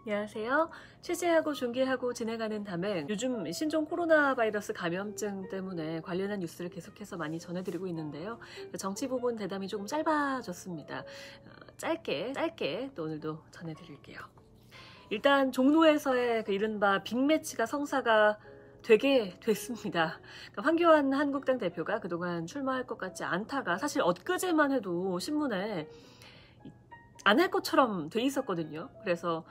안녕하세요. 취재하고 중계하고 진행하는 담은 요즘 신종 코로나 바이러스 감염증 때문에 관련한 뉴스를 계속해서 많이 전해드리고 있는데요. 정치 부분 대담이 조금 짧아졌습니다. 짧게 또 오늘도 전해드릴게요. 일단 종로에서의 그 이른바 빅매치가 성사가 되게 됐습니다. 그러니까 황교안 한국당 대표가 그동안 출마할 것 같지 않다가 사실 엊그제만 해도 신문에 안 할 것처럼 돼 있었거든요. 그래서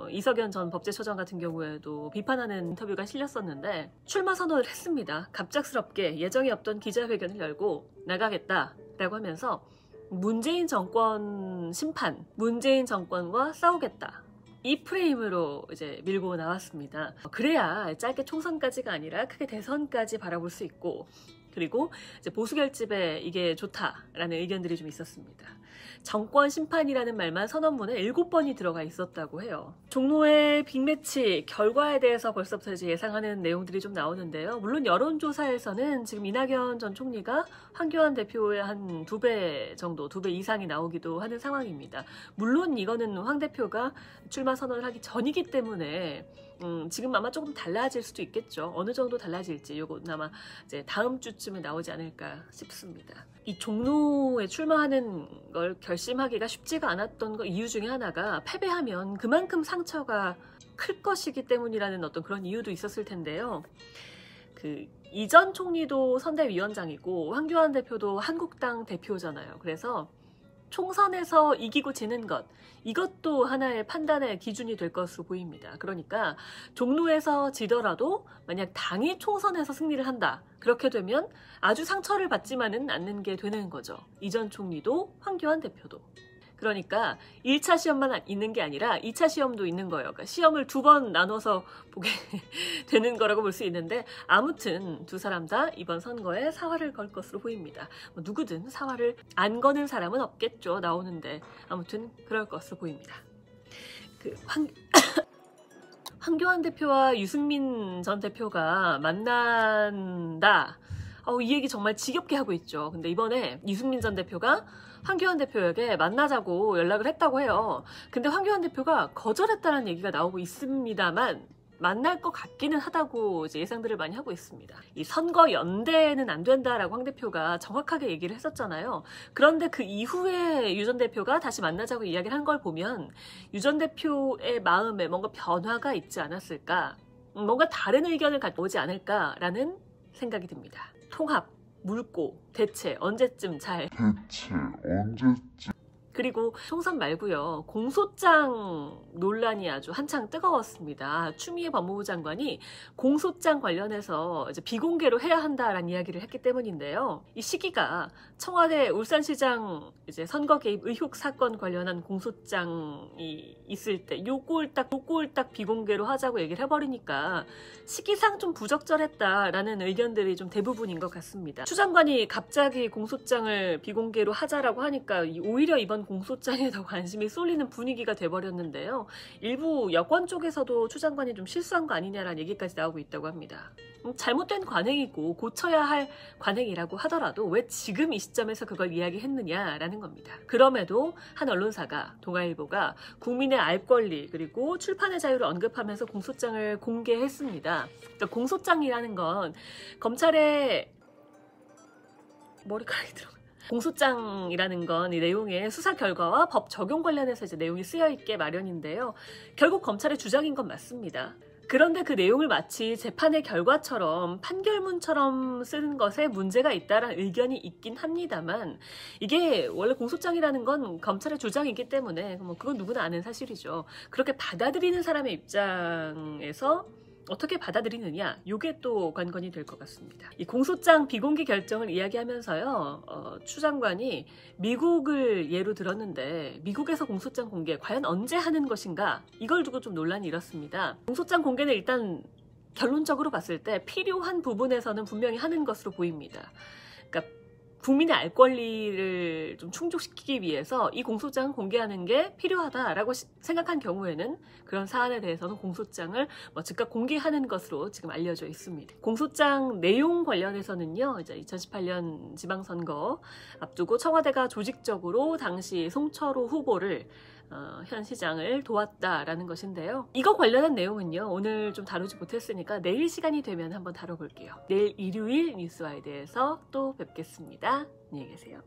이석연 전 법제처장 같은 경우에도 비판하는 인터뷰가 실렸었는데 출마 선언을 했습니다. 갑작스럽게 예정이 없던 기자회견을 열고 나가겠다라고 하면서 문재인 정권 심판, 문재인 정권과 싸우겠다. 이 프레임으로 이제 밀고 나왔습니다. 그래야 짧게 총선까지가 아니라 크게 대선까지 바라볼 수 있고, 그리고 이제 보수 결집에 이게 좋다라는 의견들이 좀 있었습니다. 정권 심판이라는 말만 선언문에 7번이 들어가 있었다고 해요. 종로의 빅매치 결과에 대해서 벌써부터 이제 예상하는 내용들이 좀 나오는데요. 물론 여론조사에서는 지금 이낙연 전 총리가 황교안 대표의 한 2배 정도, 2배 이상이 나오기도 하는 상황입니다. 물론 이거는 황 대표가 출마 선언을 하기 전이기 때문에 지금 아마 조금 달라질 수도 있겠죠. 어느 정도 달라질지 요건 아마 이제 다음 주쯤에 나오지 않을까 싶습니다. 이 종로에 출마하는 걸 결심하기가 쉽지가 않았던 이유 중에 하나가 패배하면 그만큼 상처가 클 것이기 때문이라는 어떤 그런 이유도 있었을 텐데요. 이 전 총리도 선대위원장이고 황교안 대표도 한국당 대표잖아요. 그래서 총선에서 이기고 지는 것, 이것도 하나의 판단의 기준이 될 것으로 보입니다. 그러니까 종로에서 지더라도 만약 당이 총선에서 승리를 한다. 그렇게 되면 아주 상처를 받지만은 않는 게 되는 거죠. 이 전 총리도 황교안 대표도. 그러니까 1차 시험만 있는 게 아니라 2차 시험도 있는 거예요. 그러니까 시험을 2번 나눠서 보게 되는 거라고 볼 수 있는데, 아무튼 두 사람 다 이번 선거에 사활을 걸 것으로 보입니다. 누구든 사활을 안 거는 사람은 없겠죠. 나오는데 아무튼 그럴 것으로 보입니다. 황교안 대표와 유승민 전 대표가 만난다. 이 얘기 정말 지겹게 하고 있죠. 근데 이번에 유승민 전 대표가 황교안 대표에게 만나자고 연락을 했다고 해요. 근데 황교안 대표가 거절했다는 얘기가 나오고 있습니다만 만날 것 같기는 하다고 이제 예상들을 많이 하고 있습니다. 이 선거 연대는 안 된다라고 황 대표가 정확하게 얘기를 했었잖아요. 그런데 그 이후에 유 전 대표가 다시 만나자고 이야기를 한 걸 보면 유 전 대표의 마음에 뭔가 변화가 있지 않았을까, 뭔가 다른 의견을 갖고 오지 않을까라는 생각이 듭니다. 통합, 묽고 대체 언제쯤 그리고 총선 말고요. 공소장 논란이 아주 한창 뜨거웠습니다. 추미애 법무부 장관이 공소장 관련해서 이제 비공개로 해야 한다라는 이야기를 했기 때문인데요. 이 시기가 청와대 울산시장 이제 선거 개입 의혹 사건 관련한 공소장이 있을 때 요걸 딱 비공개로 하자고 얘기를 해버리니까 시기상 좀 부적절했다라는 의견들이 좀 대부분인 것 같습니다. 추 장관이 갑자기 공소장을 비공개로 하자라고 하니까 오히려 이번 공소장에 더 관심이 쏠리는 분위기가 돼버렸는데요. 일부 여권 쪽에서도 추 장관이 좀 실수한 거 아니냐라는 얘기까지 나오고 있다고 합니다. 잘못된 관행이고 고쳐야 할 관행이라고 하더라도 왜 지금 이 시점에서 그걸 이야기했느냐라는 겁니다. 그럼에도 한 언론사가, 동아일보가 국민의 알 권리 그리고 출판의 자유를 언급하면서 공소장을 공개했습니다. 그러니까 공소장이라는 건 검찰의 머리카락이 들어가. 공소장이라는 건 이 내용의 수사 결과와 법 적용 관련해서 이제 내용이 쓰여 있게 마련인데요. 결국 검찰의 주장인 건 맞습니다. 그런데 그 내용을 마치 재판의 결과처럼 판결문처럼 쓰는 것에 문제가 있다라는 의견이 있긴 합니다만, 이게 원래 공소장이라는 건 검찰의 주장이기 때문에 그건 누구나 아는 사실이죠. 그렇게 받아들이는 사람의 입장에서 어떻게 받아들이느냐, 이게 또 관건이 될 것 같습니다. 이 공소장 비공개 결정을 이야기하면서요, 추 장관이 미국을 예로 들었는데 미국에서 공소장 공개 과연 언제 하는 것인가, 이걸 두고 좀 논란이 일었습니다. 공소장 공개는 일단 결론적으로 봤을 때 필요한 부분에서는 분명히 하는 것으로 보입니다. 그러니까 국민의 알 권리를 좀 충족시키기 위해서 이 공소장을 공개하는 게 필요하다라고 생각한 경우에는 그런 사안에 대해서는 공소장을 즉각 공개하는 것으로 지금 알려져 있습니다. 공소장 내용 관련해서는요, 이제 2018년 지방선거 앞두고 청와대가 조직적으로 당시 송철호 후보를 현 시장을 도왔다라는 것인데요. 이거 관련한 내용은요, 오늘 좀 다루지 못했으니까 내일 시간이 되면 한번 다뤄볼게요. 내일 일요일 뉴스와에 대해서 또 뵙겠습니다. 안녕히 계세요.